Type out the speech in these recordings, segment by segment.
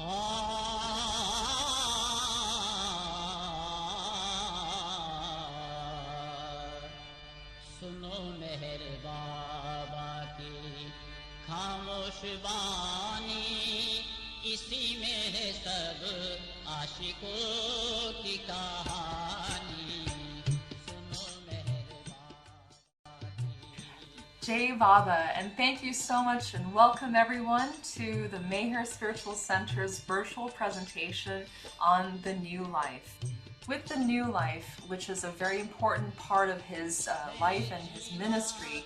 सुनो मेहर बाबा की खामोश बानी, इसी में है सब आशिकों की कहानी। सुनो मेहर बाबा की। Jai Baba, and thank you so much and welcome everyone to the Meher Spiritual Center's virtual presentation on the new life. With the new life, which is a very important part of his life and his ministry,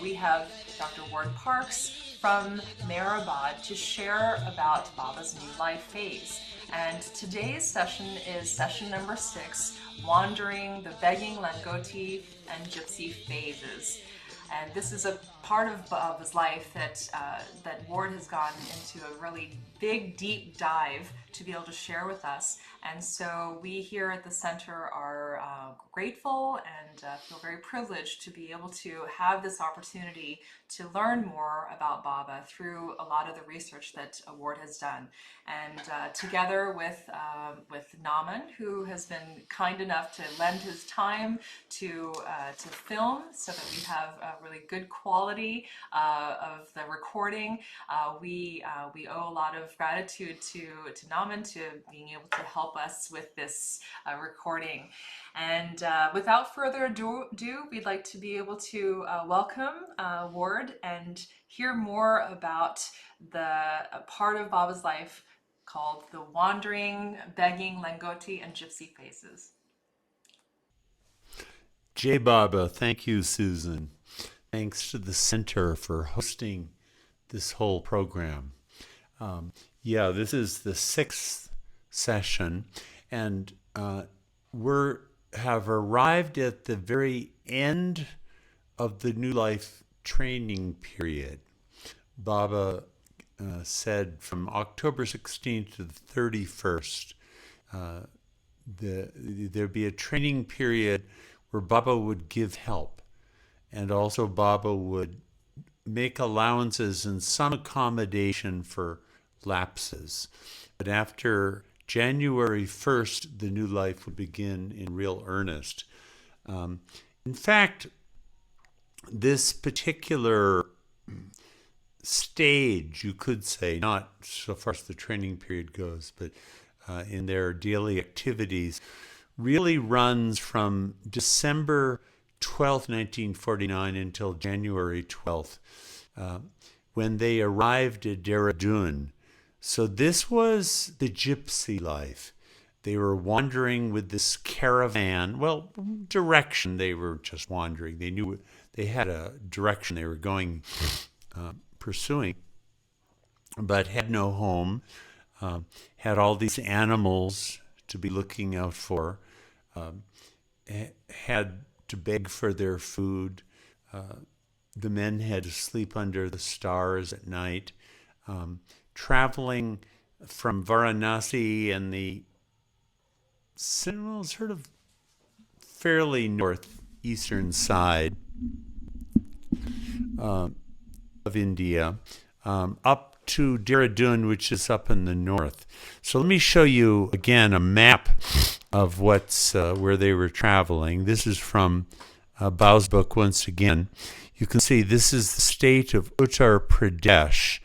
we have Dr. Ward Parks from Meherabad to share about Baba's new life phase. And today's session is session number 6, Wandering, the Begging, Langoti, and Gypsy phases. And this is a part of Baba's life that Ward has gone into a really big, deep dive to be able to share with us. And so we here at the center are grateful and feel very privileged to be able to have this opportunity to learn more about Baba through a lot of the research that Ward has done. And together with Naman, who has been kind enough to lend his time to film so that we have a really good quality of the recording. We owe a lot of gratitude to Naman to being able to help us with this recording. And without further ado, we'd like to be able to welcome Ward and hear more about the part of Baba's life called the Wandering, Begging, Langoti, and Gypsy phases. Jai Baba, thank you, Susan. Thanks to the center for hosting this whole program. This is the 6th session, and we have arrived at the very end of the New Life training period. Baba said from October 16th to the 31st, there'd be a training period where Baba would give help, and also Baba would make allowances and some accommodation for lapses. But after January 1st, the new life would begin in real earnest. In fact, this particular stage, you could say, not so far as the training period goes, but in their daily activities, really runs from December 12th, 1949 until January 12th, when they arrived at Dehra Dun. So this was the Gypsy life. They were wandering with this caravan. Well, direction, they were just wandering. They knew they had a direction they were going, pursuing, but had no home, had all these animals to be looking out for, had to beg for their food. The men had to sleep under the stars at night. Traveling from Varanasi and the sort of fairly northeastern side of India, up to Dehra Dun, which is up in the north. So let me show you again a map of where they were traveling. This is from Bau's book once again. You can see this is the state of Uttar Pradesh.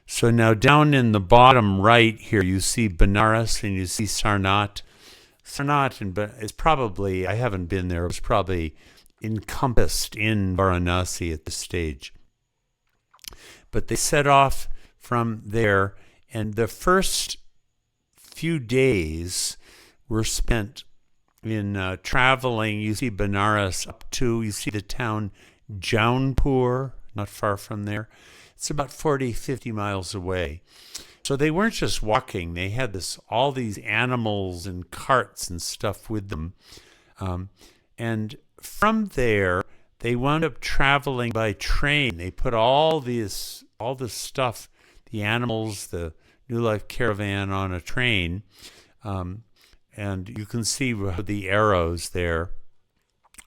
So now down in the bottom right here, you see Benares and you see Sarnath. It's probably, I haven't been there, it was probably encompassed in Varanasi at this stage. But they set off from there, and the first few days were spent in traveling. You see Benares you see the town Jaunpur, not far from there. It's about 40, 50 miles away. So they weren't just walking. They had all these animals and carts and stuff with them. And from there, they wound up traveling by train. They put all this stuff, the animals, the New Life caravan on a train. And you can see the arrows there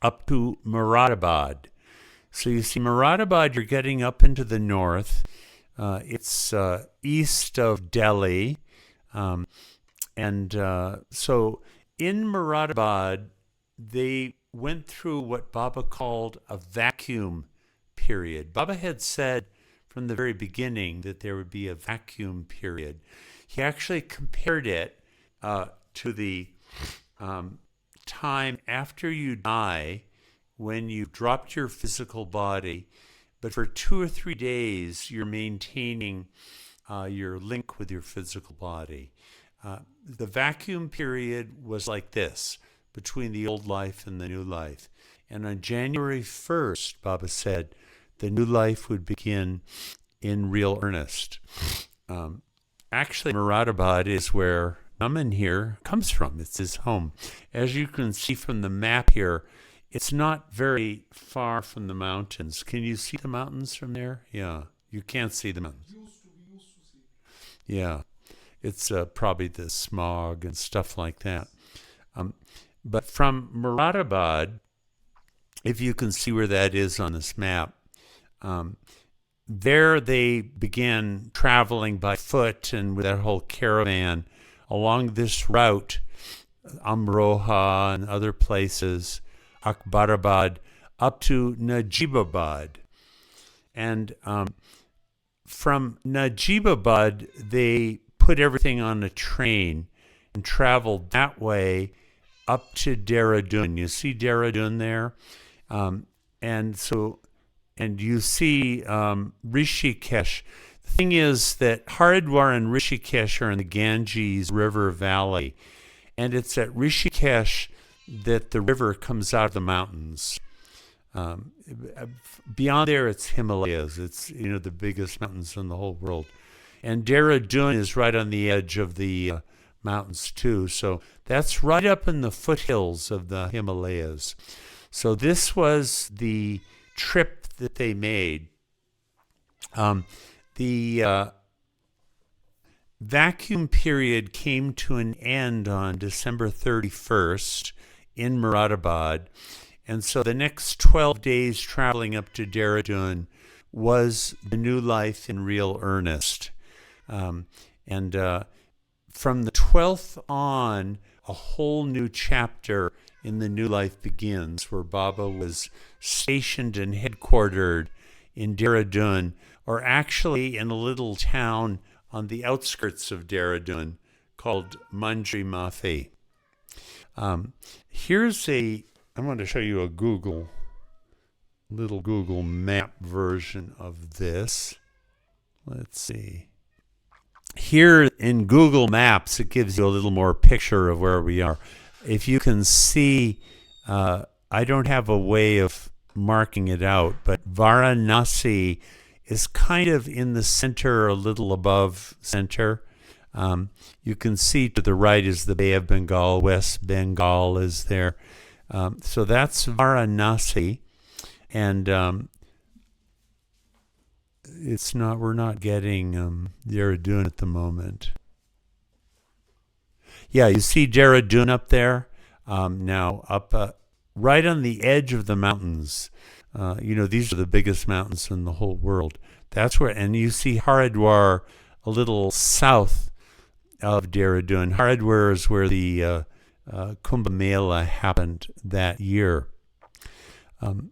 up to Moradabad. So you see Moradabad, you're getting up into the north. It's east of Delhi, Um, so in Moradabad, they went through what Baba called a vacuum period. Baba had said from the very beginning that there would be a vacuum period. He actually compared it to the time after you die when you've dropped your physical body, but for 2 or 3 days you're maintaining your link with your physical body. The vacuum period was like this between the old life and the new life. And on January 1st, Baba said, the new life would begin in real earnest. Actually, Moradabad is where Naman here comes from. It's his home. As you can see from the map here, it's not very far from the mountains. Can you see the mountains from there? Yeah, you can't see the mountains. We used to see. Yeah, it's probably the smog and stuff like that. But from Moradabad, if you can see where that is on this map, there they began traveling by foot and with that whole caravan along this route, Amroha and other places, Akbarabad, up to Najibabad. And from Najibabad, they put everything on a train and traveled that way up to Dehra Dun. You see Dehra Dun there? And you see Rishikesh. The thing is that Haridwar and Rishikesh are in the Ganges River Valley. And it's at Rishikesh that the river comes out of the mountains. Beyond there, it's Himalayas. It's the biggest mountains in the whole world. And Dehra Dun is right on the edge of the mountains too. So that's right up in the foothills of the Himalayas. So this was the trip that they made. The vacuum period came to an end on December 31st in Moradabad. And so the next 12 days traveling up to Dehra Dun was the new life in real earnest. From the 12th on, a whole new chapter in the new life begins, where Baba was stationed and headquartered in Dehra Dun, or actually in a little town on the outskirts of Dehra Dun called Manjri Mafi. I want to show you a little Google map version of this. Let's see. Here in Google Maps, it gives you a little more picture of where we are. If you can see, I don't have a way of marking it out, but Varanasi is kind of in the center, a little above center. You can see to the right is the Bay of Bengal, West Bengal is there. So that's Varanasi, and we're not getting Dehra Dun at the moment. Yeah, you see Dehra Dun up there now, up right on the edge of the mountains. These are the biggest mountains in the whole world. That's where, and you see Haridwar a little south of Dehra Dun. Haridwar is where the Kumbh Mela happened that year. Here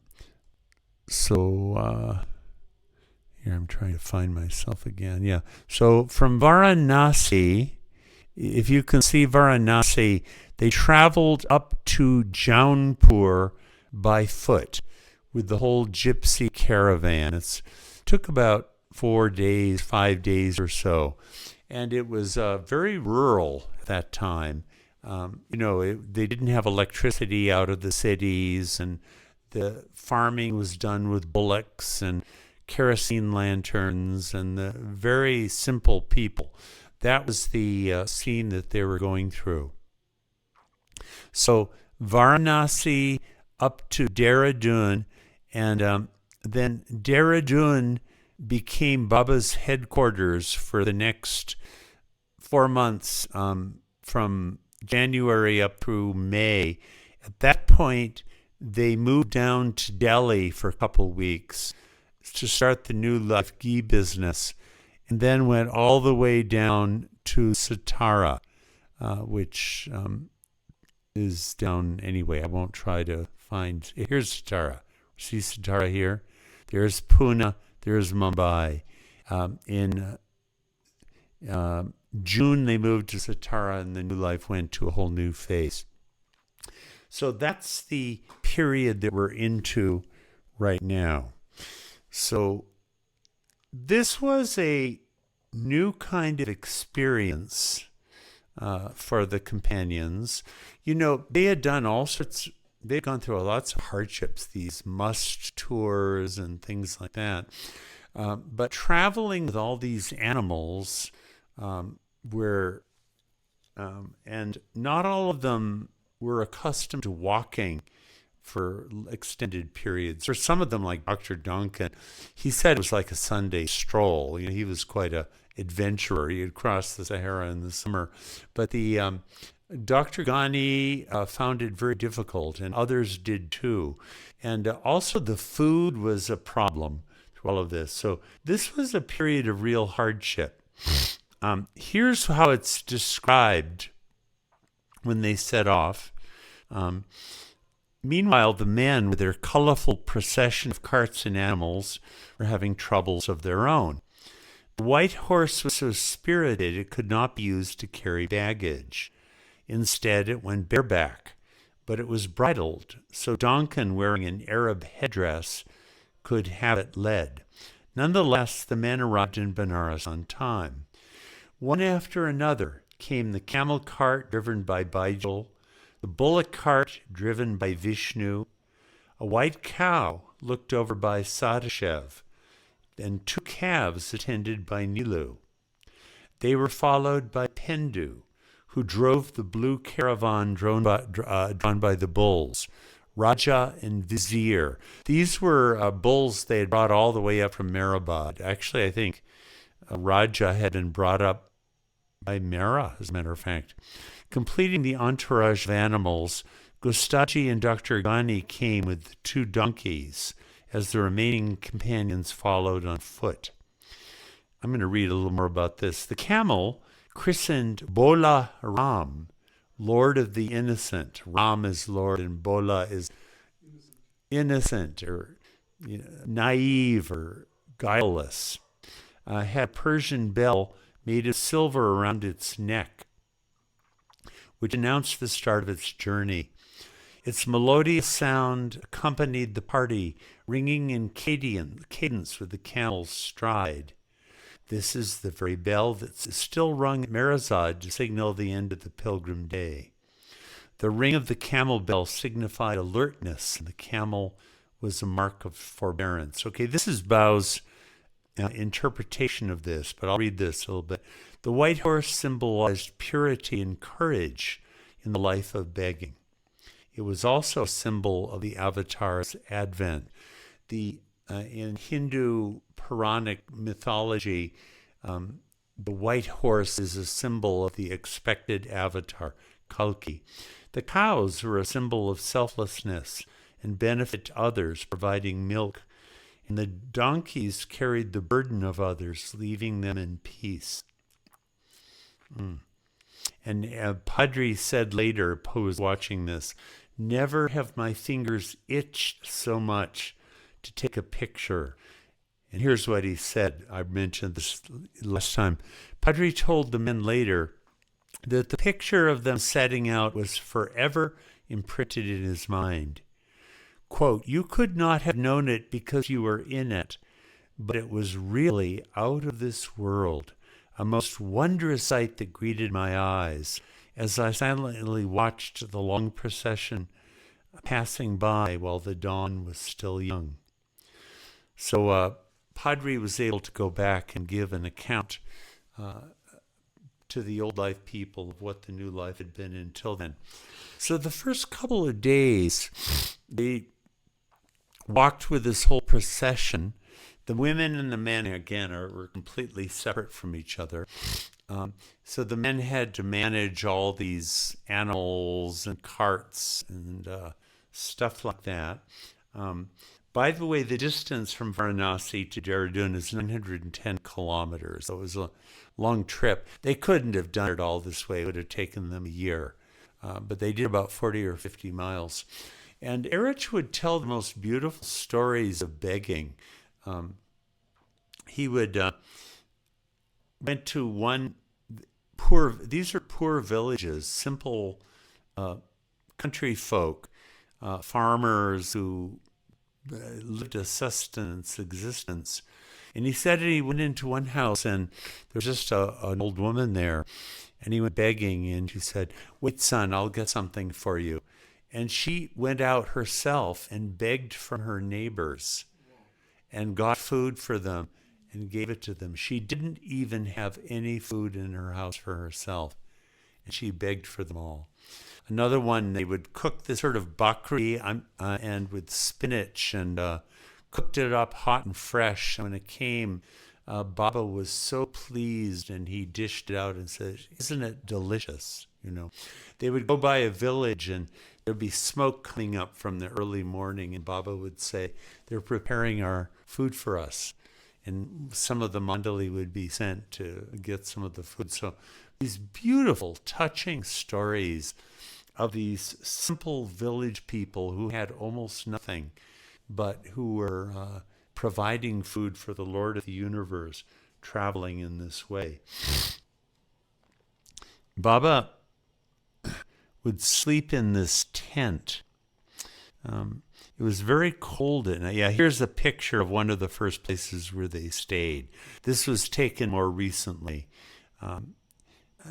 I'm trying to find myself again. Yeah. So from Varanasi, if you can see Varanasi, they traveled up to Jaunpur by foot with the whole Gypsy caravan. It took about 4 days, 5 days or so. And it was very rural at that time. They didn't have electricity out of the cities, and the farming was done with bullocks and kerosene lanterns, and the very simple people. That was the scene that they were going through. So Varanasi up to Dehra Dun, and then Dehra Dun became Baba's headquarters for the next 4 months, from January up through May. At that point, they moved down to Delhi for a couple weeks to start the new life ghee business, and then went all the way down to Satara, which is down anyway. I won't try to find. Here's Satara. See Satara here? There's Pune. There's Mumbai. In June, they moved to Satara, and the new life went to a whole new phase. So that's the period that we're into right now. So this was a new kind of experience for the companions. You know, they had done all sorts, they'd gone through lots of hardships, these must tours and things like that. But traveling with all these animals were, and not all of them were accustomed to walking for extended periods. For some of them, like Dr. Duncan, he said it was like a Sunday stroll. You know, he was quite a adventurer. He had crossed the Sahara in the summer. But the Dr. Ghani found it very difficult, and others did too. And also the food was a problem through all of this. So this was a period of real hardship. Here's how it's described when they set off. Meanwhile, the men, with their colorful procession of carts and animals, were having troubles of their own. The white horse was so spirited it could not be used to carry baggage. Instead, it went bareback, but it was bridled, so Duncan, wearing an Arab headdress, could have it led. Nonetheless, the men arrived in Benares on time. One after another came the camel cart driven by Baijal, the bullock cart driven by Vishnu, a white cow looked over by Sadashev, and 2 calves attended by Nilu. They were followed by Pendu, who drove the blue caravan drawn by the bulls, Raja and Vizier. These were bulls they had brought all the way up from Mehrabad. Actually, I think Raja had been brought up by Mera, as a matter of fact. Completing the entourage of animals, Gustaji and Dr. Ghani came with 2 donkeys, as the remaining companions followed on foot. I'm going to read a little more about this. The camel, christened Bola Ram, Lord of the Innocent. Ram is Lord, and Bola is innocent, or naive, or guileless. Had a Persian bell made of silver around its neck, which announced the start of its journey. Its melodious sound accompanied the party, ringing in cadence with the camel's stride. This is the very bell that is still rung at Merazad to signal the end of the pilgrim day. The ring of the camel bell signified alertness, and the camel was a mark of forbearance. Okay, this is Bao's interpretation of this, but I'll read this a little bit. The white horse symbolized purity and courage in the life of begging. It was also a symbol of the avatar's advent. In Hindu Puranic mythology, the white horse is a symbol of the expected avatar, Kalki. The cows were a symbol of selflessness and benefit to others, providing milk. And the donkeys carried the burden of others, leaving them in peace. And Padre said later, who was watching this, "Never have my fingers itched so much to take a picture." And here's what he said. I mentioned this last time. Padre told the men later that the picture of them setting out was forever imprinted in his mind. Quote, "You could not have known it because you were in it, but it was really out of this world, a most wondrous sight that greeted my eyes as I silently watched the long procession passing by while the dawn was still young." So Padre was able to go back and give an account to the old life people of what the new life had been until then. So the first couple of days, they walked with this whole procession. The women and the men, again, were completely separate from each other. So the men had to manage all these animals and carts and stuff like that. By the way, the distance from Varanasi to Dehra Dun is 910 kilometers. So it was a long trip. They couldn't have done it all this way. It would have taken them a year. But they did about 40 or 50 miles. And Erich would tell the most beautiful stories of begging. He would went to one these are poor villages, simple country folk, farmers who lived a sustenance existence. And he said he went into one house and there was just an old woman there. And he went begging and she said, "Wait, son, I'll get something for you." And she went out herself and begged from her neighbors and got food for them and gave it to them. She didn't even have any food in her house for herself. And she begged for them all. Another one, they would cook this sort of bakri and with spinach and cooked it up hot and fresh. And when it came, Baba was so pleased and he dished it out and said, "Isn't it delicious?" You know, they would go by a village and there'd be smoke coming up from the early morning, and Baba would say, "They're preparing our food for us." And some of the mandali would be sent to get some of the food. So these beautiful, touching stories of these simple village people who had almost nothing, but who were providing food for the Lord of the universe, traveling in this way. Baba would sleep in this tent. It was very cold at night. Yeah, here's a picture of one of the first places where they stayed. This was taken more recently.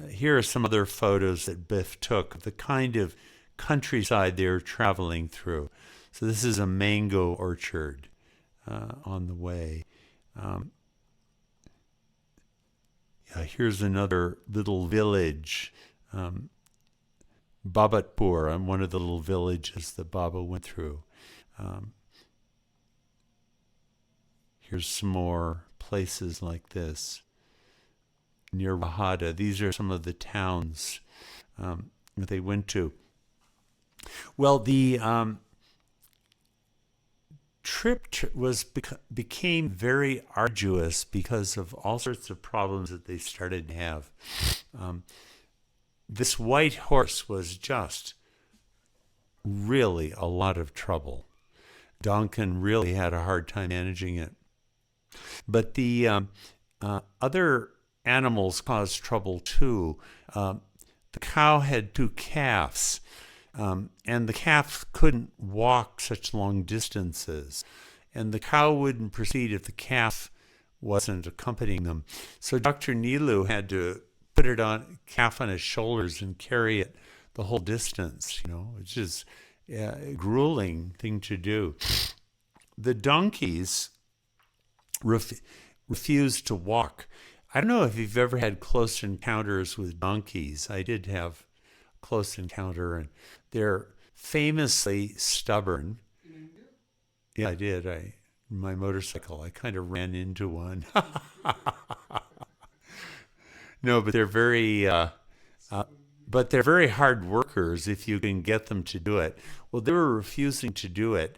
Here are some other photos that Biff took of the kind of countryside they were traveling through. So this is a mango orchard on the way. Here's another little village, Babatpur, one of the little villages that Baba went through. Here's some more places like this. Near Rahada, these are some of the towns that they went to. Well, the trip became very arduous because of all sorts of problems that they started to have. This white horse was just really a lot of trouble. Duncan really had a hard time managing it. But the other animals caused trouble too. The cow had 2 calves, and the calf couldn't walk such long distances. And the cow wouldn't proceed if the calf wasn't accompanying them. So Dr. Nilu had to put calf on his shoulders and carry it the whole distance, which is a grueling thing to do. The donkeys refused to walk. I don't know if you've ever had close encounters with donkeys. I did have a close encounter, and they're famously stubborn. Yeah, I did. My motorcycle, I kind of ran into one. No, but they're very hard workers if you can get them to do it. Well, they were refusing to do it.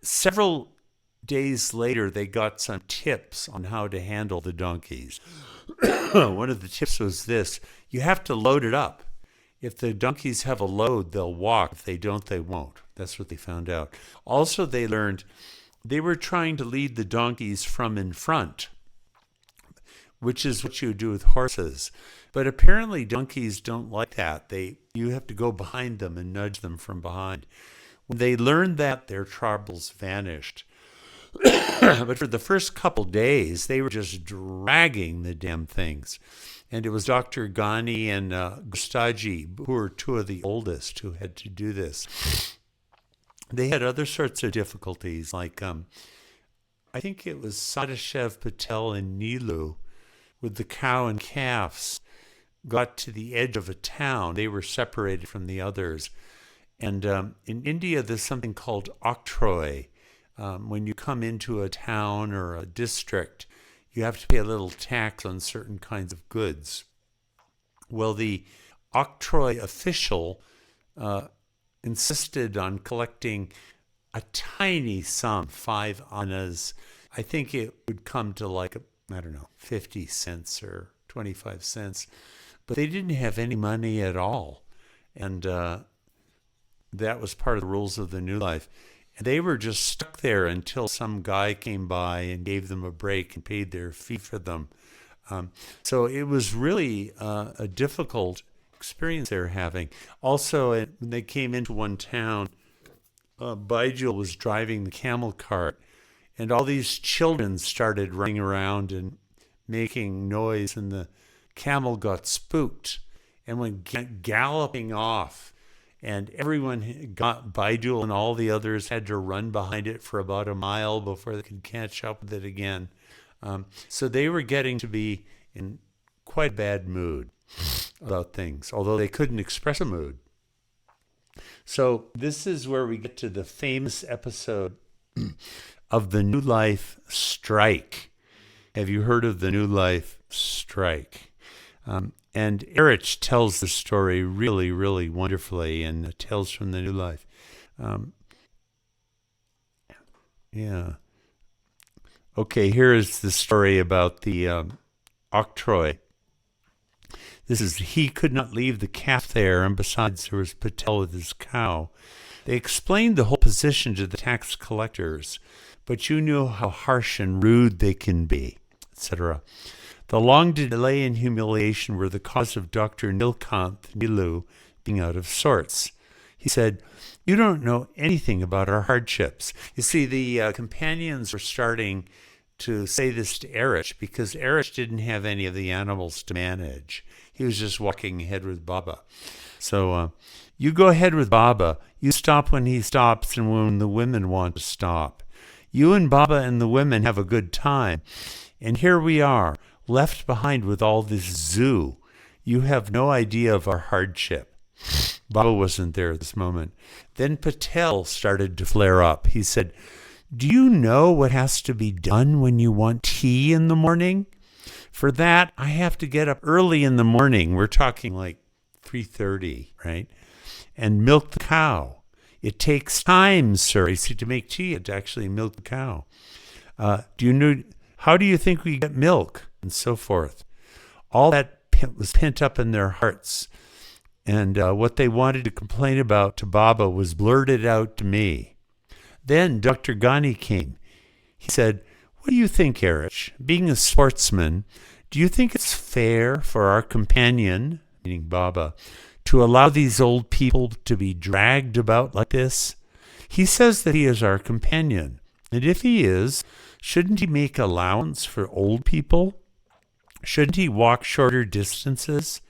Several days later, they got some tips on how to handle the donkeys. One of the tips was this: you have to load it up. If the donkeys have a load, they'll walk. If they don't, they won't. That's what they found out. Also, they learned they were trying to lead the donkeys from in front, which is what you do with horses. But apparently donkeys don't like that. You have to go behind them and nudge them from behind. When they learned that, their troubles vanished. But for the first couple days, they were just dragging the damn things. And it was Dr. Ghani and Gustaji, who were 2 of the oldest, who had to do this. They had other sorts of difficulties, like I think it was Sadashev Patel and Nilu, with the cow and calves, got to the edge of a town. They were separated from the others. And in India, there's something called octroi. When you come into a town or a district, you have to pay a little tax on certain kinds of goods. Well, the octroi official insisted on collecting a tiny sum, 5 annas. I think it would come to like, I don't know, 50 cents or 25 cents. But they didn't have any money at all. And that was part of the rules of the New Life. And they were just stuck there until some guy came by and gave them a break and paid their fee for them. So it was really a difficult experience they were having. Also, when they came into one town, Baijul was driving the camel cart, and all these children started running around and making noise, and the camel got spooked and went galloping off. And everyone got Baijul and all the others had to run behind it for about a mile before they could catch up with it again. So they were getting to be in quite a bad mood about things, although they couldn't express a mood. So this is where we get to the famous episode of the New Life strike. Have you heard of the New Life strike? And Erich tells the story really, really wonderfully in Tales from the New Life. Yeah. Okay, here is the story about the octroi. This is, he could not leave the calf there, and besides there was Patel with his cow. They explained the whole position to the tax collectors, but you knew how harsh and rude they can be, etc. The long delay and humiliation were the cause of Dr. Nilkanth Nilu being out of sorts. He said, "You don't know anything about our hardships." You see, the companions were starting to say this to Erich because Erich didn't have any of the animals to manage. He was just walking ahead with Baba. So you go ahead with Baba. You stop when he stops and when the women want to stop. You and Baba and the women have a good time. And here we are, left behind with all this zoo. You have no idea of our hardship. Baba wasn't there at this moment. Then Patel started to flare up. He said, "Do you know what has to be done when you want tea in the morning? For that, I have to get up early in the morning." We're talking like 3:30, right? "And milk the cow. It takes time, sir." You see, to make tea, to actually milk the cow. How do you think we get milk? And so forth. All that was pent up in their hearts. And what they wanted to complain about to Baba was blurted out to me. Then Dr. Ghani came. He said, "What do you think, Erich? Being a sportsman, do you think it's fair for our companion," meaning Baba, "to allow these old people to be dragged about like this? He says that he is our companion. And if he is, shouldn't he make allowance for old people? Shouldn't he walk shorter distances?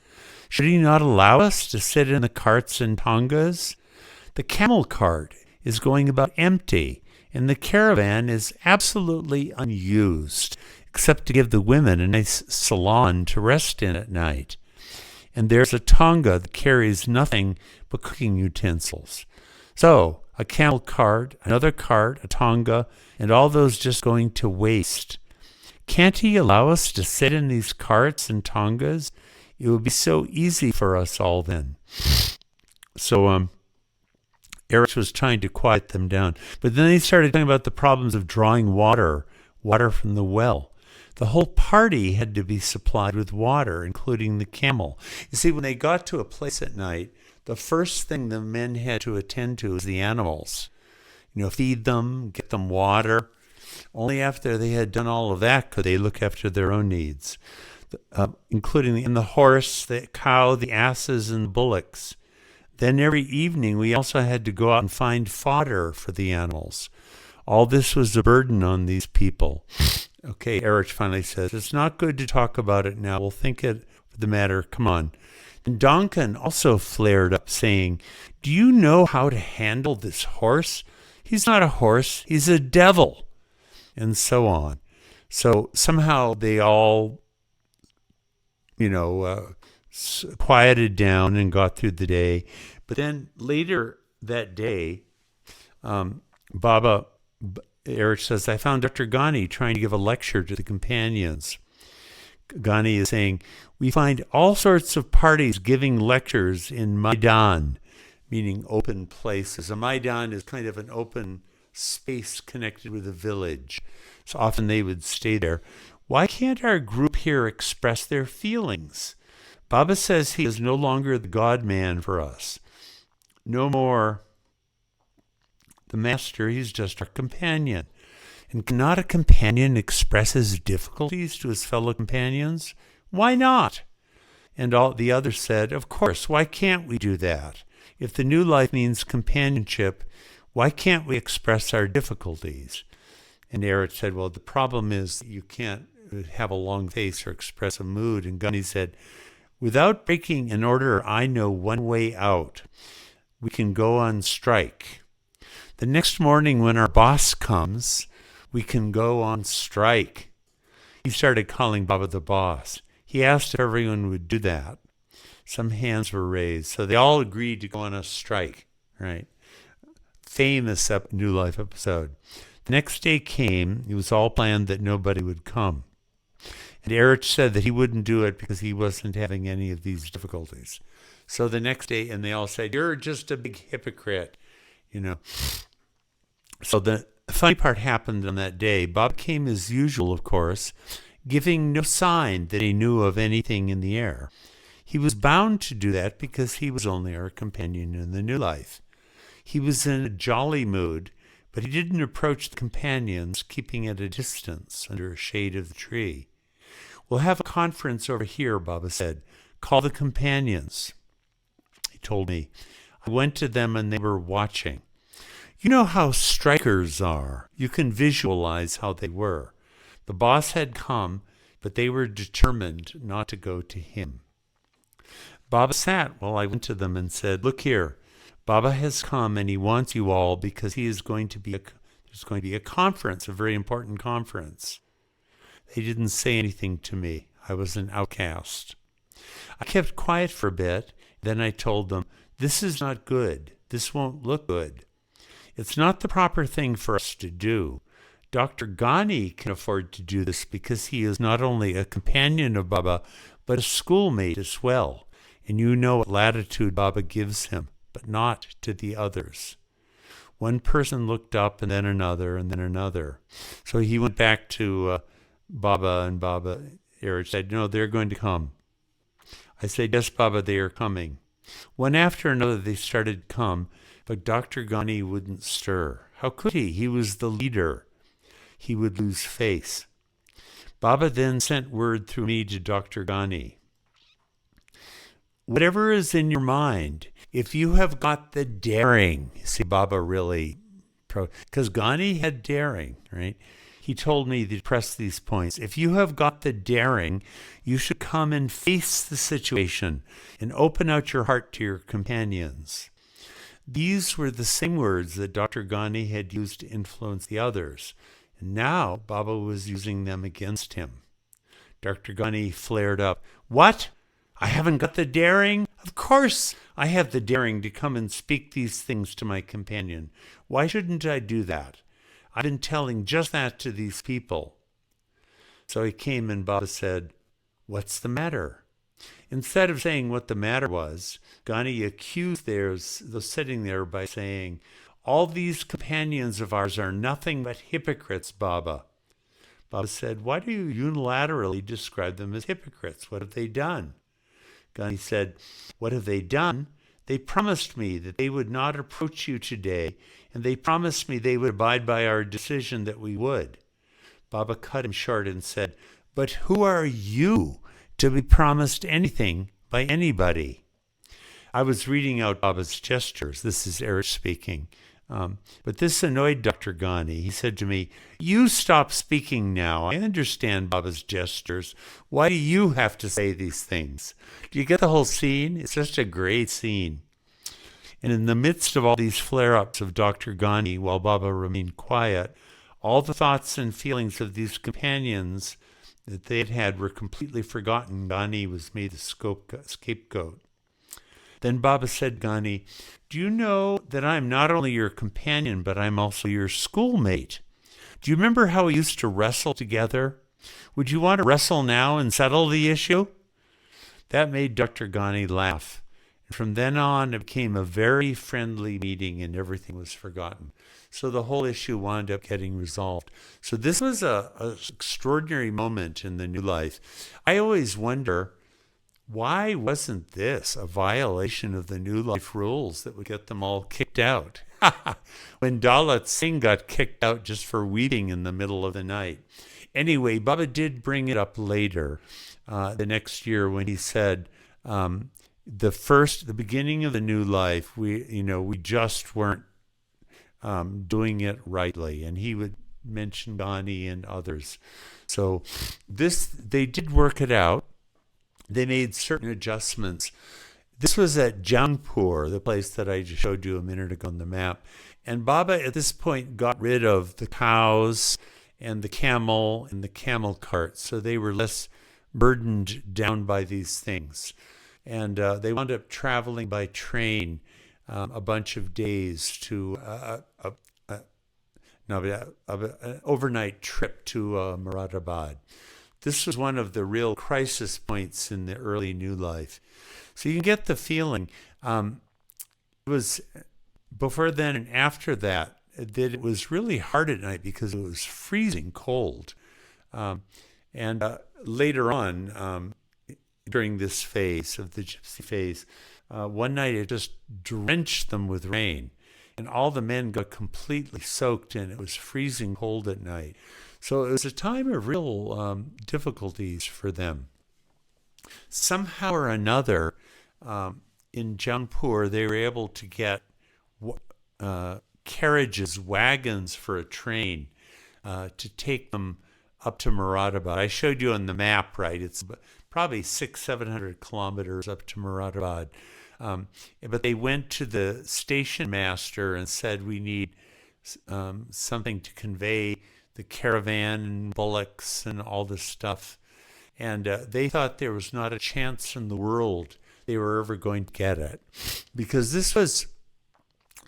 Should he not allow us to sit in the carts and tongas? The camel cart is going about empty, and the caravan is absolutely unused, except to give the women a nice salon to rest in at night. And there's a tonga that carries nothing but cooking utensils. So, a camel cart, another cart, a tonga, and all those just going to waste. Can't he allow us to sit in these carts and tongas? It would be so easy for us all then." So Erich was trying to quiet them down. But then they started talking about the problems of drawing water from the well. The whole party had to be supplied with water, including the camel. You see, when they got to a place at night, the first thing the men had to attend to was the animals. Feed them, get them water. Only after they had done all of that could they look after their own needs, including the horse, the cow, the asses, and the bullocks. Then every evening we also had to go out and find fodder for the animals. All this was a burden on these people. Okay, Erich finally says, "It's not good to talk about it now. We'll think of the matter. Come on." And Duncan also flared up, saying, "Do you know how to handle this horse? He's not a horse. He's a devil." And so on. So somehow they all, quieted down and got through the day. But then later that day, Erich says, "I found Dr. Ghani trying to give a lecture to the companions." Ghani is saying, "We find all sorts of parties giving lectures in Maidan," meaning open places. A Maidan is kind of an open space connected with a village. So often they would stay there. Why can't our group here express their feelings? Baba says he is no longer the God-man for us. No more the master, he's just our companion. And cannot a companion express his difficulties to his fellow companions? Why not? And all the others said, of course, why can't we do that? If the new life means companionship, why can't we express our difficulties? And Eric said, well, the problem is that you can't have a long face or express a mood. And Gunny said, without breaking an order, I know one way out. We can go on strike. The next morning when our boss comes, we can go on strike. He started calling Baba the boss. He asked if everyone would do that. Some hands were raised, so they all agreed to go on a strike, right? Famous New Life episode. The next day came. It was all planned that nobody would come. And Eric said that he wouldn't do it because he wasn't having any of these difficulties. So the next day, and they all said, you're just a big hypocrite, you know. So the funny part happened on that day. Bob came as usual, of course, giving no sign that he knew of anything in the air. He was bound to do that because he was only our companion in the new life. He was in a jolly mood, but he didn't approach the companions, keeping at a distance under a shade of the tree. We'll have a conference over here, Baba said. Call the companions. He told me. I went to them and they were watching. You know how strikers are. You can visualize how they were. The boss had come, but they were determined not to go to him. Baba sat while I went to them and said, look here, Baba has come and he wants you all because there's going to be a conference, a very important conference. They didn't say anything to me. I was an outcast. I kept quiet for a bit. Then I told them, this is not good. This won't look good. It's not the proper thing for us to do. Dr. Ghani can afford to do this because he is not only a companion of Baba, but a schoolmate as well. And you know what latitude Baba gives him, but not to the others. One person looked up and then another and then another. So he went back to Baba, and Baba Eric said, no, they're going to come. I said, yes, Baba, they are coming. One after another they started to come, but Dr. Ghani wouldn't stir. How could he? He was the leader. He would lose face. Baba then sent word through me to Dr. Ghani. Whatever is in your mind, if you have got the daring, see, Baba really, because Ghani had daring, right? He told me to press these points. If you have got the daring, you should come and face the situation and open out your heart to your companions. These were the same words that Dr. Ghani had used to influence the others. And now Baba was using them against him. Dr. Ghani flared up. What? I haven't got the daring? Of course I have the daring to come and speak these things to my companion. Why shouldn't I do that? I've been telling just that to these people. So he came and Baba said, what's the matter? Instead of saying what the matter was, Ghani accused those sitting there by saying, all these companions of ours are nothing but hypocrites, Baba. Baba said, why do you unilaterally describe them as hypocrites? What have they done? Ghani said, what have they done? They promised me that they would not approach you today, and they promised me they would abide by our decision that we would. Baba cut him short and said, but who are you to be promised anything by anybody? I was reading out Baba's gestures. This is Eric speaking. But this annoyed Dr. Ghani. He said to me, you stop speaking now. I understand Baba's gestures. Why do you have to say these things? Do you get the whole scene? It's just a great scene. And in the midst of all these flare-ups of Dr. Ghani, while Baba remained quiet, all the thoughts and feelings of these companions that they had were completely forgotten. Ghani was made the scapegoat. Then Baba said, Ghani, do you know that I'm not only your companion, but I'm also your schoolmate? Do you remember how we used to wrestle together? Would you want to wrestle now and settle the issue? That made Dr. Ghani laugh. From then on, it became a very friendly meeting and everything was forgotten. So the whole issue wound up getting resolved. So this was a extraordinary moment in the New Life. I always wonder, why wasn't this a violation of the New Life rules that would get them all kicked out? When Dalit Singh got kicked out just for weeping in the middle of the night. Anyway, Baba did bring it up later, the next year, when he said, the beginning of the New Life, we just weren't doing it rightly, and he would mention Ghani and others. So they did work it out. They made certain adjustments. This was at Jaunpur, the place that I just showed you a minute ago on the map. And Baba at this point got rid of the cows and the camel and the camel cart, so they were less burdened down by these things. And they wound up traveling by train a bunch of days to an overnight trip to Moradabad. This was one of the real crisis points in the early New Life. So you get the feeling, it was before then and after that it was really hard at night because it was freezing cold. And later on, during this phase of the Gypsy phase, one night it just drenched them with rain. And all the men got completely soaked, and it was freezing cold at night. So it was a time of real difficulties for them. Somehow or another, in Jaunpur, they were able to get carriages, wagons for a train to take them up to Moradabad. I showed you on the map, right? It's probably 600-700 kilometers up to Moradabad. But they went to the station master and said, we need something to convey the caravan and bullocks and all this stuff. And they thought there was not a chance in the world they were ever going to get it. Because this was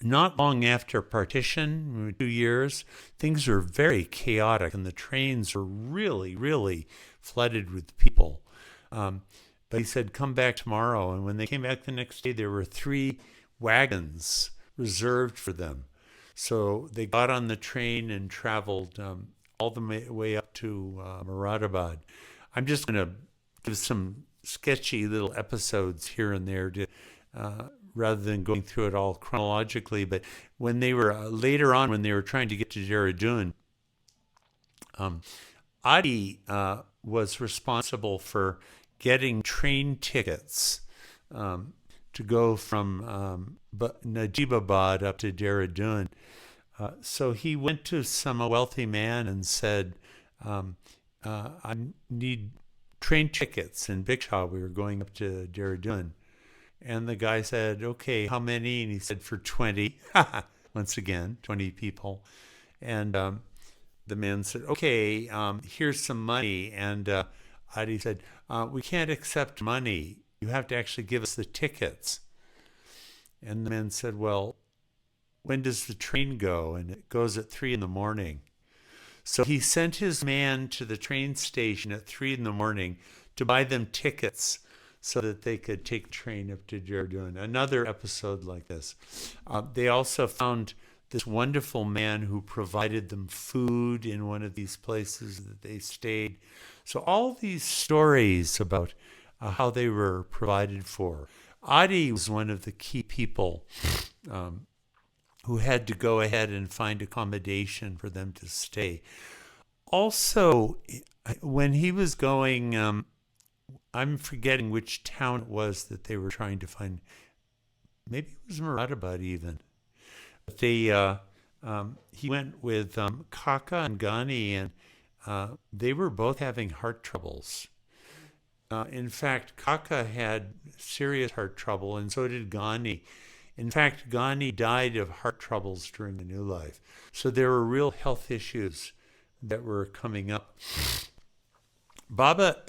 not long after partition, 2 years. Things were very chaotic, and the trains were really, really flooded with people. But he said, come back tomorrow. And when they came back the next day, there were 3 wagons reserved for them. So they got on the train and traveled all the way up to Moradabad. I'm just going to give some sketchy little episodes here and there to, rather than going through it all chronologically. But when they were, later on, when they were trying to get to Dehra Dun, Adi was responsible for getting train tickets to go from Najibabad up to Dehra Dun. So he went to some wealthy man and said, I need train tickets in Biksha. We were going up to Dehra Dun. And the guy said, okay, how many? And he said, for 20. Once again, 20 people. And the man said, okay, here's some money. And Adi said, we can't accept money. You have to actually give us the tickets. And the man said, well, when does the train go? And it goes at 3 a.m. So he sent his man to the train station at 3 a.m. to buy them tickets so that they could take the train up to Dehra Dun. Another episode like this. They also found this wonderful man who provided them food in one of these places that they stayed. So all these stories about how they were provided for. Adi was one of the key people who had to go ahead and find accommodation for them to stay. Also, when he was going, I'm forgetting which town it was that they were trying to find. Maybe it was Moradabad even. But he went with Kaka and Ghani, and they were both having heart troubles. In fact, Kaka had serious heart trouble, and so did Ghani. In fact, Ghani died of heart troubles during the New Life. So there were real health issues that were coming up. Baba,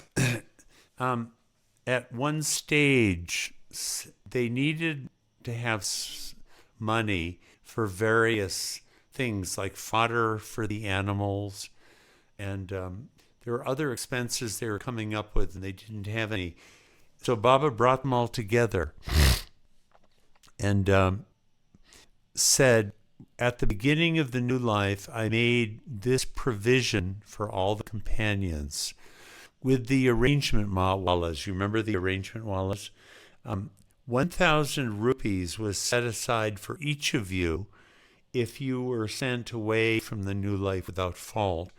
at one stage, they needed to have money for various things like fodder for the animals, and there were other expenses they were coming up with, and they didn't have any. So Baba brought them all together and said, at the beginning of the new life, I made this provision for all the companions with the arrangement wallas. You remember the arrangement wallas? 1,000 rupees was set aside for each of you if you were sent away from the new life without fault,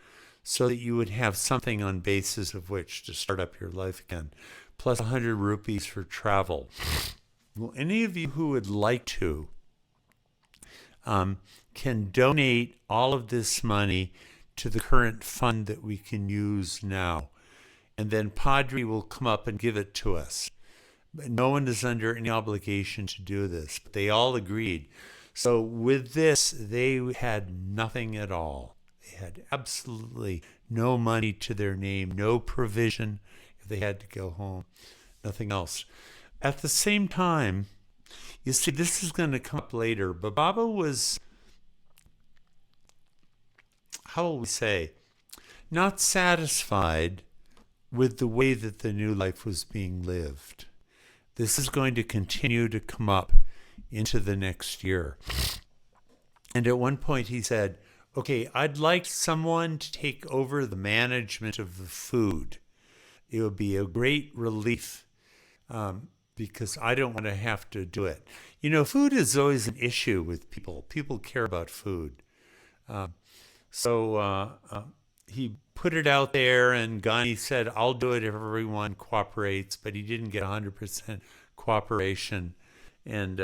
so that you would have something on basis of which to start up your life again, plus 100 rupees for travel. Well, any of you who would like to can donate all of this money to the current fund that we can use now. And then Padre will come up and give it to us. No one is under any obligation to do this, but they all agreed. So with this, they had nothing at all. They had absolutely no money to their name, no provision if they had to go home, nothing else. At the same time, you see, this is going to come up later, but Baba was, how will we say, not satisfied with the way that the new life was being lived. This is going to continue to come up into the next year. And at one point he said, okay, I'd like someone to take over the management of the food. It would be a great relief because I don't want to have to do it. You know, food is always an issue with people. People care about food. So he put it out there, and Gandhi said, I'll do it if everyone cooperates, but he didn't get 100% cooperation. And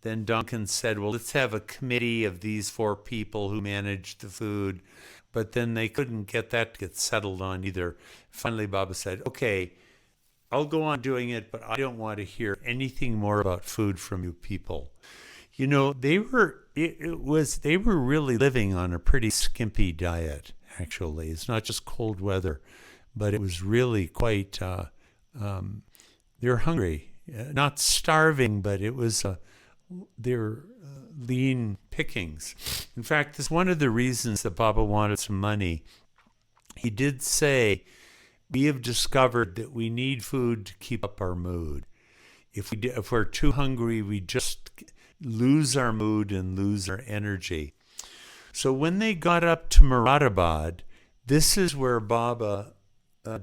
then Duncan said, well, let's have a committee of these 4 people who manage the food. But then they couldn't get that to get settled on either. Finally, Baba said, okay, I'll go on doing it, but I don't want to hear anything more about food from you people. You know, they were really living on a pretty skimpy diet, actually. It's not just cold weather, but it was really quite, they were hungry. Not starving, but it was, they were lean pickings. In fact, this is one of the reasons that Baba wanted some money. He did say, we have discovered that we need food to keep up our mood. If we're too hungry, we just lose our mood and lose our energy. So when they got up to Moradabad, this is where Baba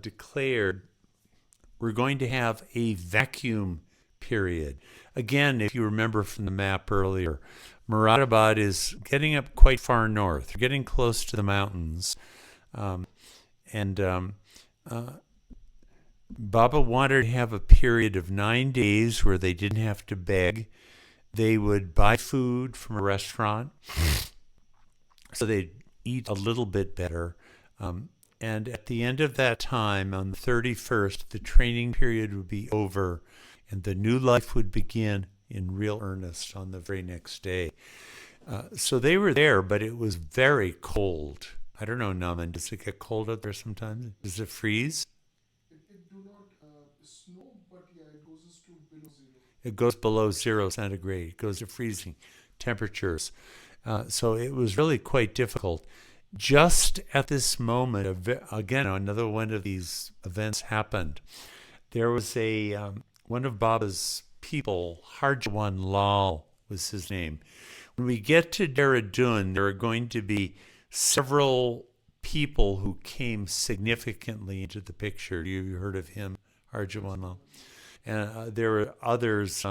declared we're going to have a vacuum period. Again, if you remember from the map earlier, Moradabad is getting up quite far north. We're getting close to the mountains. Baba wanted to have a period of 9 days where they didn't have to beg. They would buy food from a restaurant, so they'd eat a little bit better. And at the end of that time, on the 31st, the training period would be over, and the new life would begin in real earnest on the very next day. So they were there, but it was very cold. I don't know, Naman, does it get cold out there sometimes? Does it freeze? It do not snow, but yeah, it goes to below 0. It goes below 0 centigrade. It goes to freezing temperatures. So it was really quite difficult. Just at this moment, again, another one of these events happened. There was one of Baba's people, Harjawan Lal was his name. When we get to Dehra Dun, there are going to be several people who came significantly into the picture. You heard of him, Harjawan Lal? And there were others.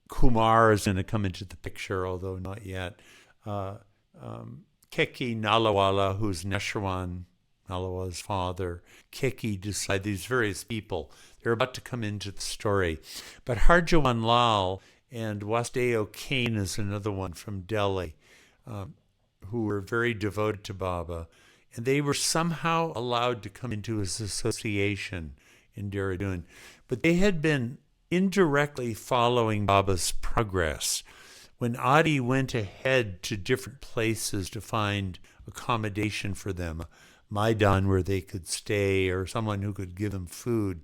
Kumar is going to come into the picture, although not yet. Keki Nalawala, who's Neshrawan Nalawala's father, Keki Desai, these various people, they're about to come into the story. But Harjawan Lal and Wasdeo Kane is another one from Delhi, who were very devoted to Baba. And they were somehow allowed to come into his association in Dehra Dun. But they had been indirectly following Baba's progress. When Adi went ahead to different places to find accommodation for them, Maidan where they could stay or someone who could give them food,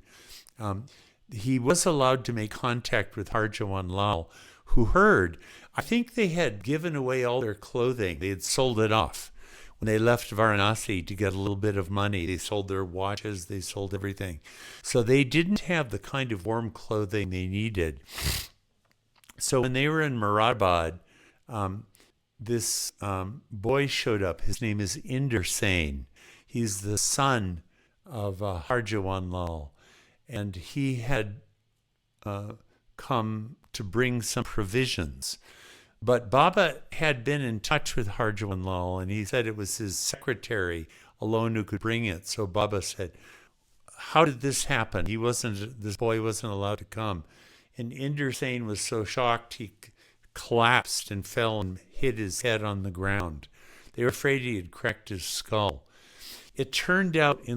he was allowed to make contact with Harjawan Lal, who heard, I think they had given away all their clothing. They had sold it off. When they left Varanasi to get a little bit of money, they sold their watches, they sold everything. So they didn't have the kind of warm clothing they needed. So when they were in Moradabad, this boy showed up. His name is Inder Sain. He's the son of Harjawan Lal, and he had come to bring some provisions. But Baba had been in touch with Harjawan Lal, and he said it was his secretary alone who could bring it. So Baba said, "How did this happen? This boy wasn't allowed to come." And Inder Sain was so shocked he collapsed and fell and hit his head on the ground. They were afraid he had cracked his skull. It turned out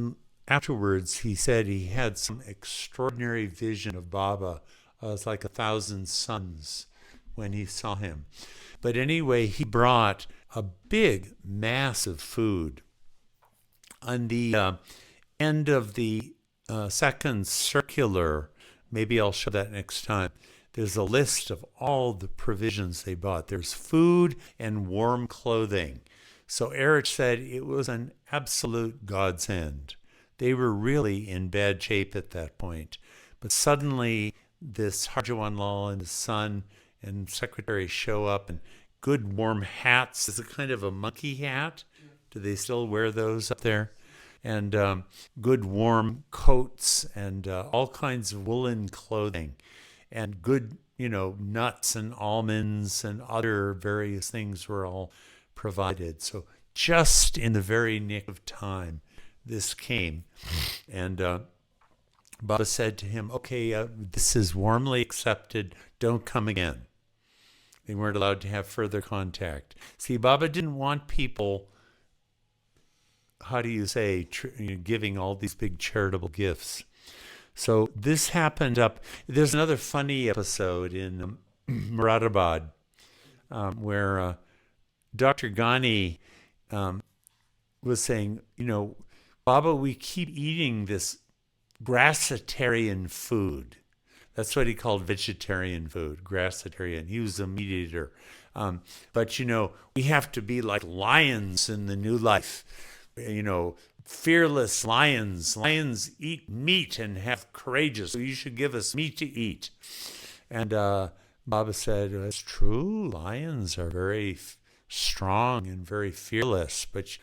afterwards he said he had some extraordinary vision of Baba. It was like 1,000 suns when he saw him. But anyway, he brought a big mass of food. On the end of the second circular, maybe I'll show that next time, there's a list of all the provisions they bought. There's food and warm clothing. So Eric said it was an absolute godsend. They were really in bad shape at that point. But suddenly this Harjawan Lal and his son and secretary show up, and good warm hats. It's a kind of a monkey hat. Do they still wear those up there? And good warm coats and all kinds of woolen clothing and good, nuts and almonds and other various things were all provided. So just in the very nick of time, this came. And Baba said to him, "Okay, this is warmly accepted. Don't come again." They weren't allowed to have further contact. See, Baba didn't want people, giving all these big charitable gifts. So this happened there's another funny episode in Moradabad where Dr. Ghani was saying, "Baba, we keep eating this grassitarian food." That's what he called vegetarian food, grassitarian. He was a meat eater. But, we have to be like lions in the new life. Fearless lions. Lions eat meat and have courageous. So you should give us meat to eat. And Baba said, "It's true. Lions are very strong and very fearless. But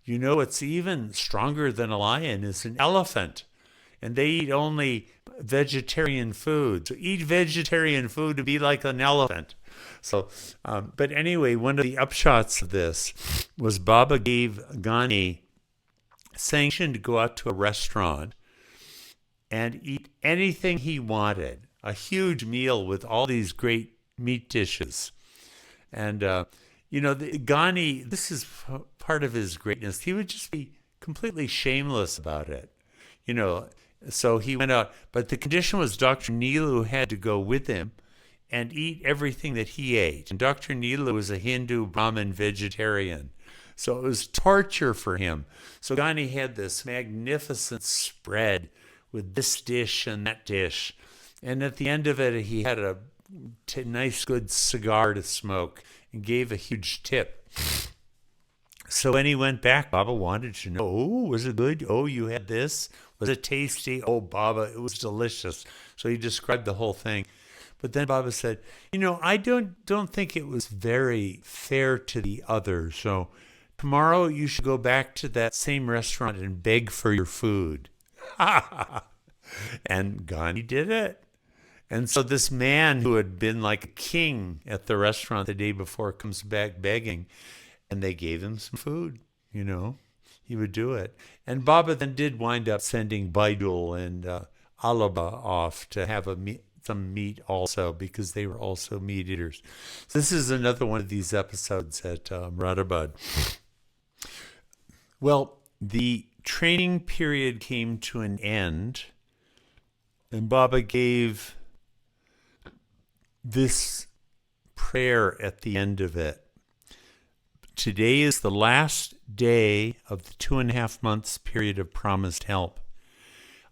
what's even stronger than a lion is an elephant. And they eat only vegetarian food. So eat vegetarian food to be like an elephant." So, but anyway, one of the upshots of this was Baba gave Ghani sanction to go out to a restaurant and eat anything he wanted. A huge meal with all these great meat dishes. And, Ghani, this is part of his greatness. He would just be completely shameless about it. So he went out, but the condition was Dr. Nilu had to go with him and eat everything that he ate. And Dr. Nilu was a Hindu Brahmin vegetarian. So it was torture for him. So Ghani had this magnificent spread with this dish and that dish. And at the end of it, he had a nice, good cigar to smoke and gave a huge tip. So when he went back, Baba wanted to know, "Oh, was it good? Oh, you had this? Was it tasty? Oh, Baba, it was delicious." So he described the whole thing. But then Baba said, "I don't think it was very fair to the others. So tomorrow you should go back to that same restaurant and beg for your food." And Ghani did it. And so this man who had been like a king at the restaurant the day before comes back begging, and they gave him some food, He would do it. And Baba then did wind up sending Baidul and Alaba off to have some meat also, because they were also meat eaters. So this is another one of these episodes at Moradabad. Well, the training period came to an end, and Baba gave this prayer at the end of it. "Today is the last day of the 2.5 months period of promised help.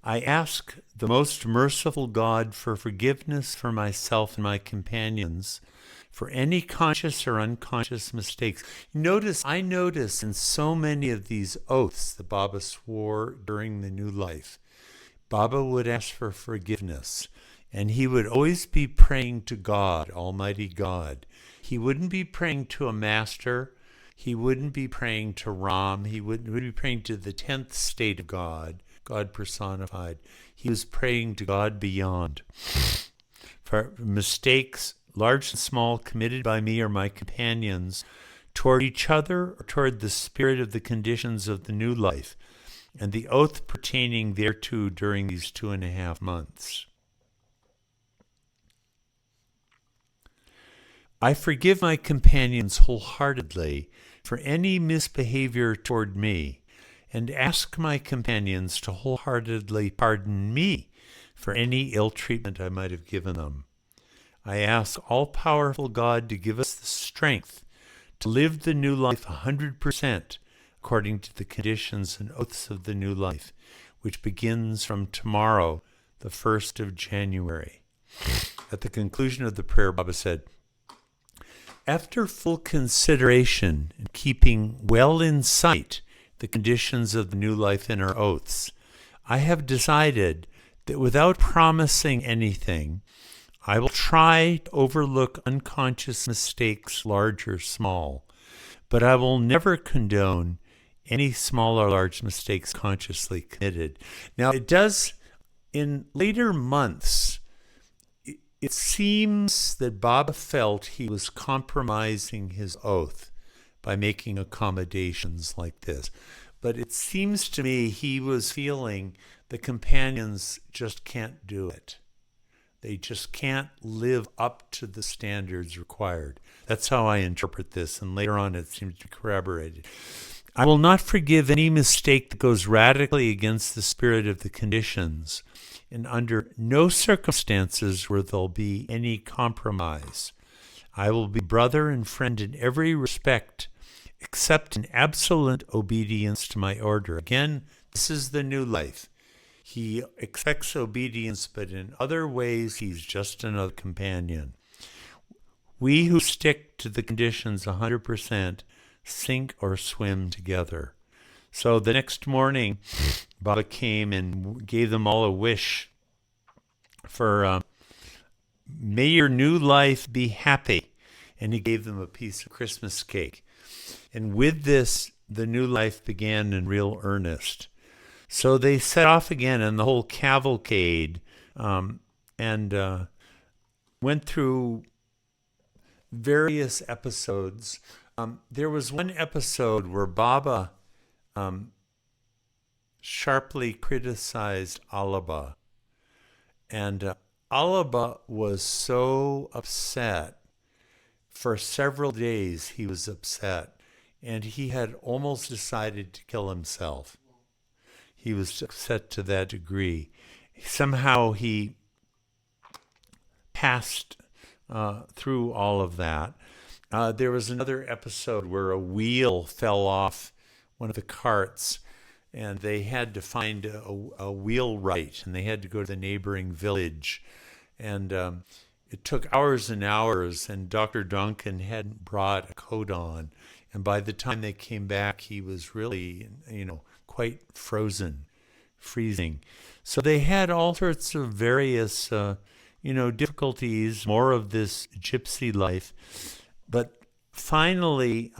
I ask the most merciful God for forgiveness for myself and my companions for any conscious or unconscious mistakes." I notice in so many of these oaths that Baba swore during the new life, Baba would ask for forgiveness. And he would always be praying to God, Almighty God. He wouldn't be praying to a master. He wouldn't be praying to Ram. He wouldn't be praying to the 10th state of God, God personified. He was praying to God beyond. For mistakes, large and small, committed by me or my companions toward each other or toward the spirit of the conditions of the new life, and the oath pertaining thereto during these 2.5 months. I forgive my companions wholeheartedly for any misbehavior toward me, and ask my companions to wholeheartedly pardon me for any ill treatment I might have given them. I ask all-powerful God to give us the strength to live the new life 100% according to the conditions and oaths of the new life, which begins from tomorrow, the 1st of January. At the conclusion of the prayer, Baba said, after full consideration and keeping well in sight the conditions of the new life in our oaths, I have decided that without promising anything, I will try to overlook unconscious mistakes, large or small, but I will never condone any small or large mistakes consciously committed. Now, it does, in later months, it seems that Baba felt he was compromising his oath by making accommodations like this. But it seems to me he was feeling the companions just can't do it. They just can't live up to the standards required. That's how I interpret this, and later on it seems to be corroborated. I will not forgive any mistake that goes radically against the spirit of the conditions, and under no circumstances will there be any compromise. I will be brother and friend in every respect, except in absolute obedience to my order. Again, this is the new life. He expects obedience, but in other ways, he's just another companion. We who stick to the conditions 100% sink or swim together. So the next morning, Baba came and gave them all a wish for, may your new life be happy. And he gave them a piece of Christmas cake. And with this, the new life began in real earnest. So they set off again in the whole cavalcade and went through various episodes. There was one episode where Baba sharply criticized Alaba. And Alaba was so upset. For several days he was upset. And he had almost decided to kill himself. He was upset to that degree. Somehow he passed through all of that. There was another episode where a wheel fell off one of the carts, and they had to find a wheelwright, and they had to go to the neighboring village. And it took hours and hours, and Dr. Duncan hadn't brought a coat on. And by the time they came back, he was really, quite frozen, freezing. So they had all sorts of various, difficulties, more of this gypsy life. But finally,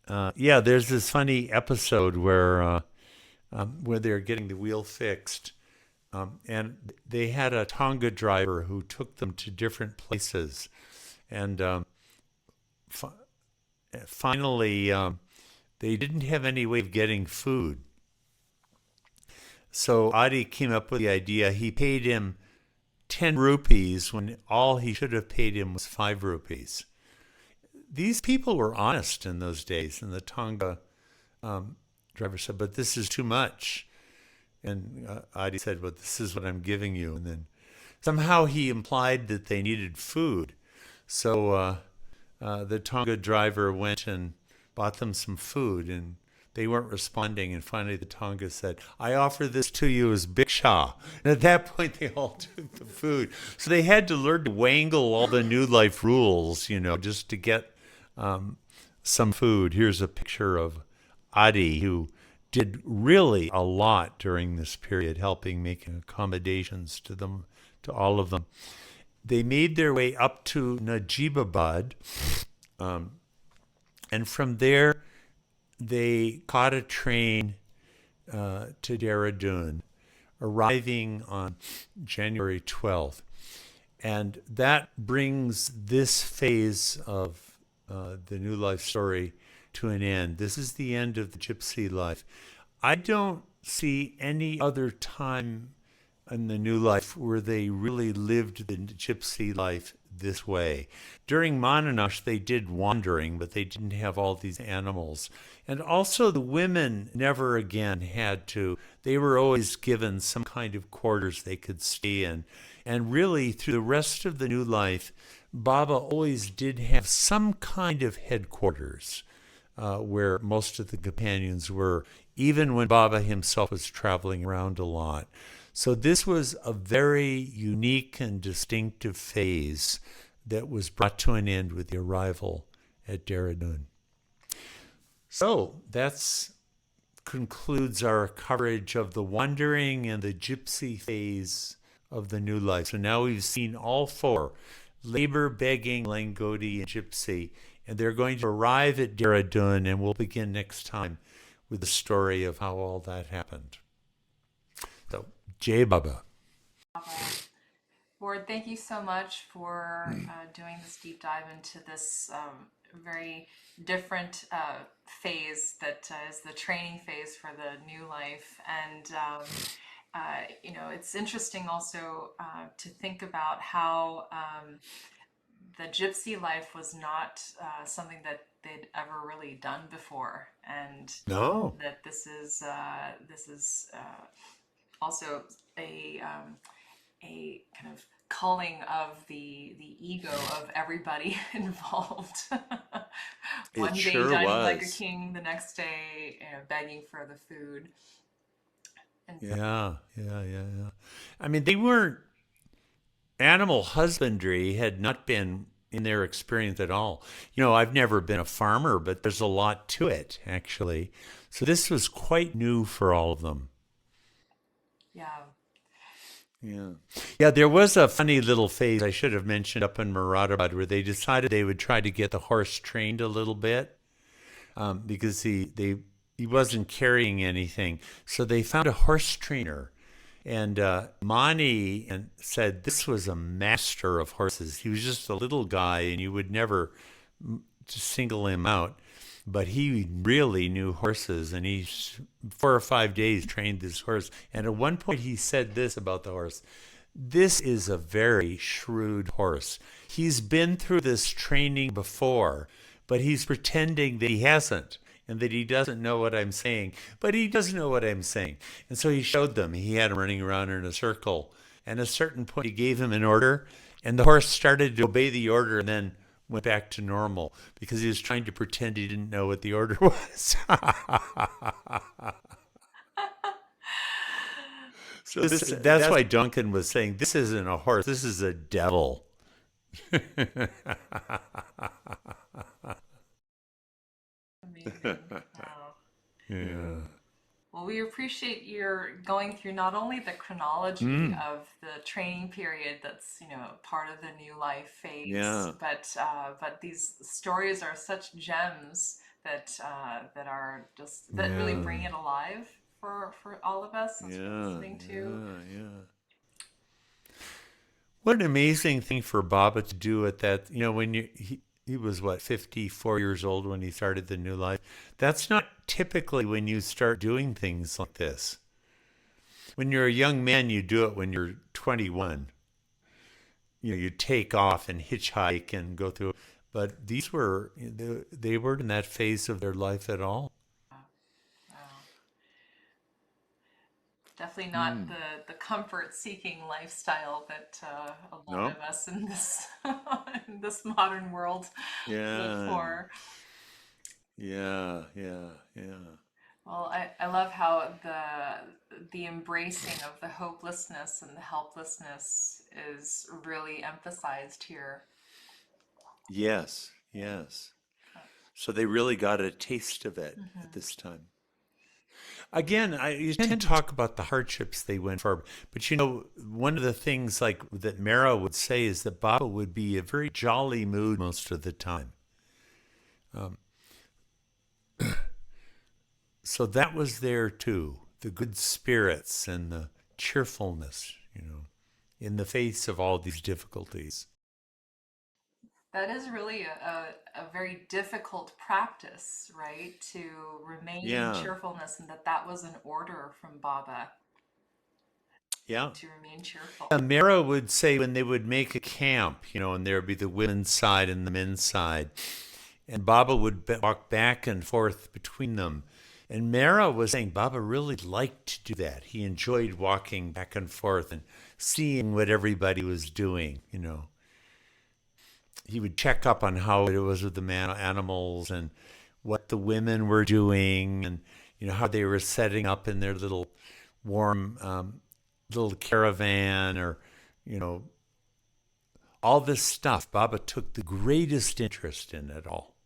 there's this funny episode where they're getting the wheel fixed. And they had a Tonga driver who took them to different places. And finally, they didn't have any way of getting food. So Adi came up with the idea. He paid him 10 rupees when all he should have paid him was 5 rupees. These people were honest in those days. And the Tonga driver said, but this is too much. And Adi said, well, this is what I'm giving you. And then somehow he implied that they needed food. So the Tonga driver went and bought them some food, and they weren't responding. And finally the Tonga said, I offer this to you as bhiksha. And at that point, they all took the food. So they had to learn to wangle all the new life rules, just to get some food. Here's a picture of Adi, who did really a lot during this period, helping making accommodations to to all of them. They made their way up to Najibabad, and from there they caught a train to Dehra Dun, arriving on January 12th. And that brings this phase of the New Life story to an end. This is the end of the Gypsy life. I don't see any other time in the New Life where they really lived the Gypsy life this way. During Mananash, they did wandering, but they didn't have all these animals. And also the women never again had to, they were always given some kind of quarters they could stay in. And really, through the rest of the New Life, Baba always did have some kind of headquarters where most of the companions were, even when Baba himself was traveling around a lot. So this was a very unique and distinctive phase that was brought to an end with the arrival at Dehra Dun. So that concludes our coverage of the wandering and the Gypsy phase of the New Life. So now we've seen all four: labor, begging, Langoti, and Gypsy. And they're going to arrive at Dehra Dun, and we'll begin next time with the story of how all that happened. So, Jai Baba. Lord, thank you so much for doing this deep dive into this very different phase that is the training phase for the New Life. And it's interesting also to think about how the Gypsy life was not something that they'd ever really done before, and that this is also a kind of culling of the ego of everybody involved. One day sure dining was. like a king, the next day begging for the food. And Yeah. I mean, they weren't, animal husbandry had not been in their experience at all. I've never been a farmer, but there's a lot to it, actually. So this was quite new for all of them. Yeah, there was a funny little phase I should have mentioned up in Moradabad where they decided they would try to get the horse trained a little bit because he wasn't carrying anything. So they found a horse trainer. And Mani said this was a master of horses. He was just a little guy, and you would never single him out. But he really knew horses, and he 4 or 5 days trained this horse. And at one point he said this about the horse: this is a very shrewd horse. He's been through this training before, but he's pretending that he hasn't and that he doesn't know what I'm saying. But he does know what I'm saying. And so he showed them. He had him running around in a circle. And at a certain point he gave him an order, and the horse started to obey the order and then went back to normal because he was trying to pretend he didn't know what the order was. So that's why Duncan was saying, this isn't a horse, this is a devil. amazing. Wow. Yeah. Well, we appreciate your going through not only the chronology of the training period that's part of the New Life phase, but these stories are such gems that are just that really bring it alive for all of us that's listening to. What an amazing thing for Baba to do at that. When he was, 54 years old when he started the New Life. That's not typically when you start doing things like this. When you're a young man, you do it when you're 21. You take off and hitchhike and go through. But these were, they weren't in that phase of their life at all. Definitely not the comfort-seeking lifestyle that a lot of us in this in this modern world live for. Yeah. Well, I love how the embracing of the hopelessness and the helplessness is really emphasized here. Yes. So they really got a taste of it at this time. Again, you tend to talk about the hardships they went for, but one of the things like that Mara would say is that Baba would be a very jolly mood most of the time. So that was there too, the good spirits and the cheerfulness, in the face of all these difficulties. That is really a very difficult practice, right? To remain in Yeah, cheerfulness, and that was an order from Baba yeah. to remain cheerful. Mara would say when they would make a camp, and there would be the women's side and the men's side, and Baba would walk back and forth between them. And Mara was saying Baba really liked to do that. He enjoyed walking back and forth and seeing what everybody was doing, He would check up on how it was with the animals and what the women were doing and, how they were setting up in their little warm little caravan or, all this stuff. Baba took the greatest interest in it all.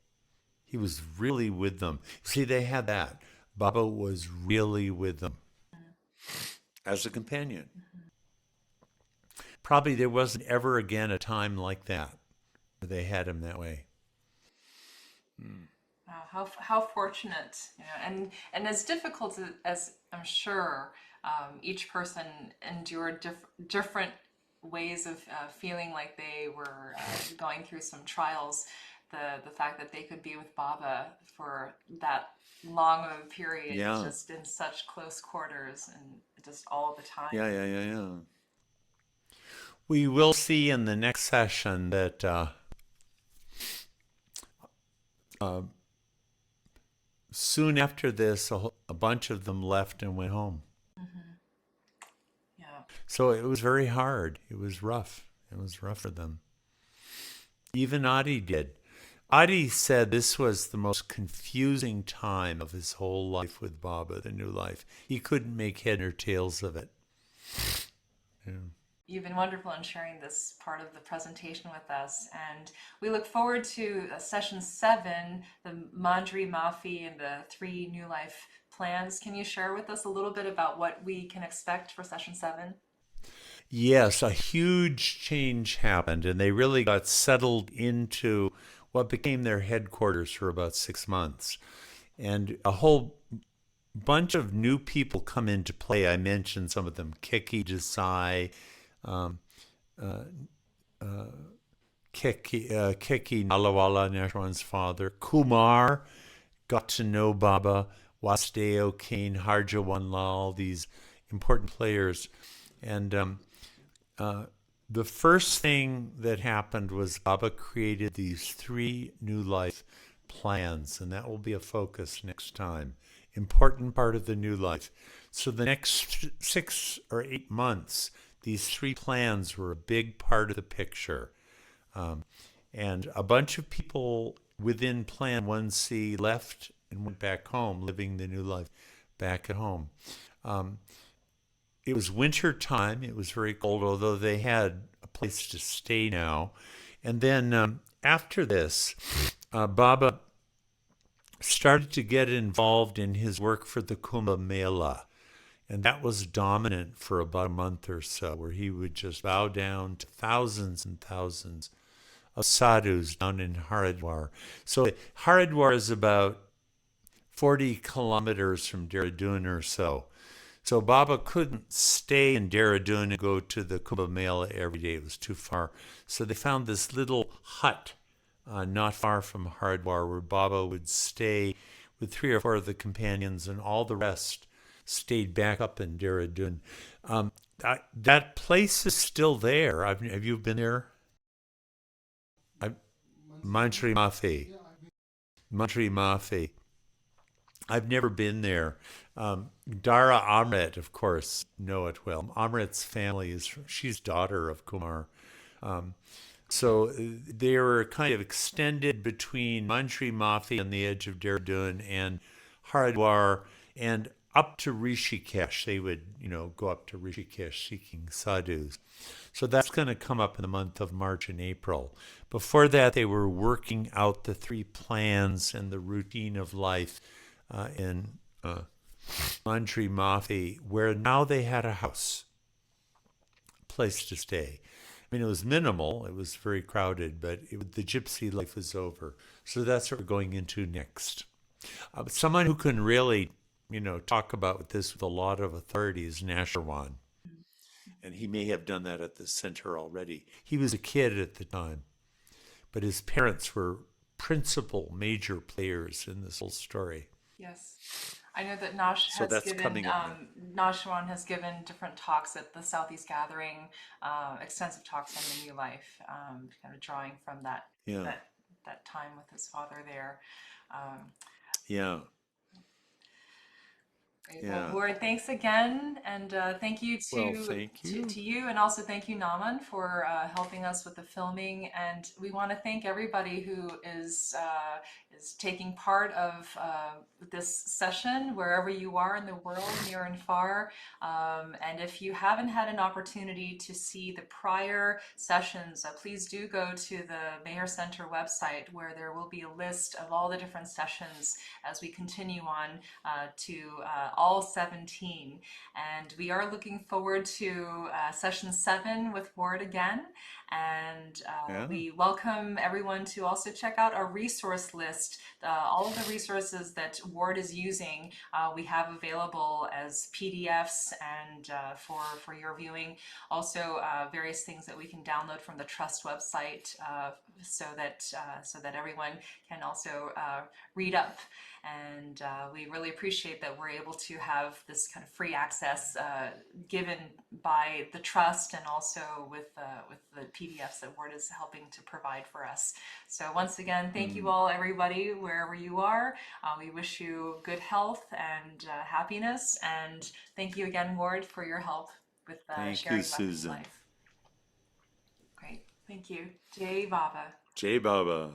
He was really with them. See, they had that. Baba was really with them as a companion. Probably there wasn't ever again a time like that where they had him that way. How fortunate, and as difficult as I'm sure each person endured different ways of feeling like they were going through some trials. The fact that they could be with Baba for that long of a period, just in such close quarters and just all the time. Yeah. We will see in the next session that soon after this, a bunch of them left and went home. Yeah. So it was very hard. It was rough. It was rough for them. Even Adi did. Adi said this was the most confusing time of his whole life with Baba, the new life. He couldn't make head or tails of it. Yeah. You've been wonderful in sharing this part of the presentation with us, and we look forward to session 7, the Manjri Mafi and the 3 New Life plans. Can you share with us a little bit about what we can expect for session 7? Yes, a huge change happened, and they really got settled into what became their headquarters for about 6 months. And a whole bunch of new people come into play. I mentioned some of them: Keki Desai, Keki Nalawala, Neshwan's father. Kumar got to know Baba, Wasdeo Kane, Harjawan Lal, these important players. And the first thing that happened was Baba created these 3 New Life plans, and that will be a focus next time. Important part of the New Life. So the next 6 or 8 months, these 3 plans were a big part of the picture. And a bunch of people within Plan 1C left and went back home, living the new life back at home. It was winter time. It was very cold, although they had a place to stay now. And then after this, Baba started to get involved in his work for the Kumbh Mela. And that was dominant for about a month or so, where he would just bow down to thousands and thousands of sadhus down in Haridwar. So Haridwar is about 40 kilometers from Dehra Dun or so. So Baba couldn't stay in Dehra Dun and go to the Kumbh Mela every day. It was too far. So they found this little hut not far from Haridwar where Baba would stay with 3 or 4 of the companions, and all the rest stayed back up in Dehra Dun. That place is still there. Have you been there? Manjri Mafi. Manjri Mafi. I've never been there. Dara Amrit, of course, know it well. Amrit's family she's daughter of Kumar. So they were kind of extended between Manjri Mafi on the edge of Dehra Dun and Haridwar, and up to Rishikesh. They would, go up to Rishikesh seeking sadhus. So that's going to come up in the month of March and April. Before that, they were working out the 3 plans and the routine of life in Mandri Mafi, where now they had a house, place to stay. I mean, it was minimal. It was very crowded, but the gypsy life was over. So that's what we're going into next. Someone who can really, talk about this with a lot of authority is Nashirwan. And he may have done that at the center already. He was a kid at the time, but his parents were principal major players in this whole story. Yes. I know that Nash So has that's given, coming up Nashwan has given different talks at the Southeast Gathering, extensive talks on the new life, kind of drawing from Yeah. that time with his father there. Yeah. Great. Well, Yeah. Ward, thanks again, and thank you Well, to, thank you. to you, and also thank you, Naman, for helping us with the filming. And we want to thank everybody who is taking part of this session, wherever you are in the world, near and far. And if you haven't had an opportunity to see the prior sessions, please do go to the Meher Center website, where there will be a list of all the different sessions as we continue on to all 17. And we are looking forward to session 7 with Ward again. And Yeah. we welcome everyone to also check out our resource list. All of the resources that Ward is using, we have available as PDFs and for your viewing. Also, various things that we can download from the Trust website, so that everyone can also read up. And we really appreciate that we're able to have this kind of free access given by the Trust, and also with the PDFs that Word is helping to provide for us. So once again, thank you all, everybody, wherever you are. We wish you good health and happiness. And thank you again, Ward, for your help with Thank sharing you, about this Susan. life. Great. Thank you. Jai Baba. Jai Baba.